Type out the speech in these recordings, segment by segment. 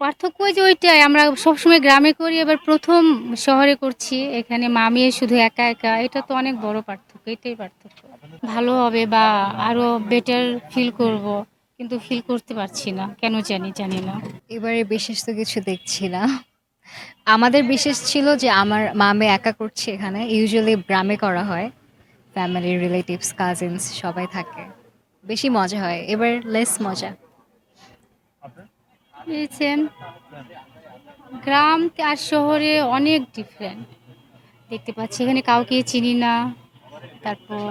পার্থক্য ওই যে ওইটাই আমরা সবসময় গ্রামে করি, এবার ১ম শহরে করছি। এখানে মামিয়ে শুধু একা, একা। এটা তো অনেক বড় পার্থক্য। এটাই পার্থক্য। ভালো হবে বা আরো বেটার ফিল করব। কিন্তু ফিল করতে পারছি না। কেন জানি না। এবারে বিশেষ তো কিছু দেখছি না। আমাদের বিশেষ ছিল যে আমার মামে একা করছে এখানে। ইউজুয়ালি গ্রামে করা হয়। ফ্যামিলি, রিলেটিভস, কাজিনস সবাই থাকে। বেশি মজা হয়। এবার লেস মজা। এই সেম গ্রাম আর শহরে অনেক ডিফারেন্ট। দেখতে পাচ্ছি এখানে কাউকে চিনি না। তারপর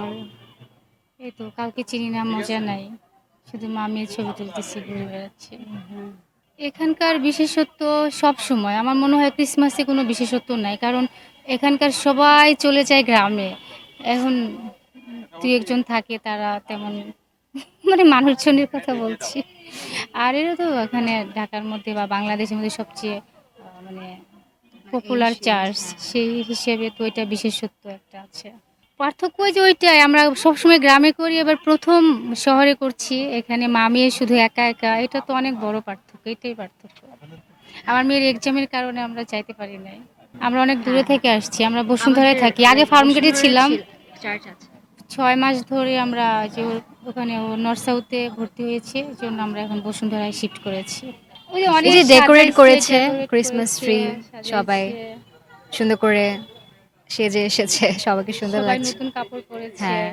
এই তো কাউকে চিনি না, মজা নাই। শুধু মামির ছবি তুলতেছি, ঘুরে বেড়াচ্ছি। এখানকার বিশেষত্ব সবসময় আমার মনে হয় ক্রিসমাসে কোনো বিশেষত্ব নাই। কারণ এখানকার সবাই চলে যায় গ্রামে। এখন ২-১ জন থাকে তারা তেমন মানে মানুষজনের কথা বলছি। আর এরা তো এখানে ঢাকার মধ্যে বা বাংলাদেশের মধ্যে সবচেয়ে মানে পপুলার এনশিয়েন্ট চার্চ। হ্যাঁ। সেই হিসেবে তো এটা বিশেষত্ব একটা আছে। পার্থক্য ওই যে ওইটাই আমরা সবসময় গ্রামে করি, এবার ১ম শহরে করছি। এখানে মামিয়ে শুধু একা, একা। এটা তো অনেক বড় পার্থক্য। এটাই পার্থক্য। আমার মেয়ের এক্সামের কারণে আমরা যাইতে পারি নাই। আমরা অনেক দূরে হ্যাঁ, থেকে আসছি। আমরা বসুন্ধরায় আমাদের থাকি। আগে ফার্মগেটে বসুন্ধরায় ছিলাম। ছিল চার্চ আছে। ৬ মাস ধরে আমরা যে ওখানে ও নর্থ সাউথে ভর্তি হয়েছে। এজন্য আমরা এখন বসুন্ধরায় শিফট করেছি। ওই যে এই অনেক যে ডেকোরেট সাজাইছে, করেছে ডেকোরেট ক্রিসমাস করেছে, ট্রি, সবাই সাজাইছে। সুন্দর করে সেজে এসেছে। সবাইকে সুন্দর সবাই লাগছে। নতুন কাপড় পরেছে। হ্যাঁ।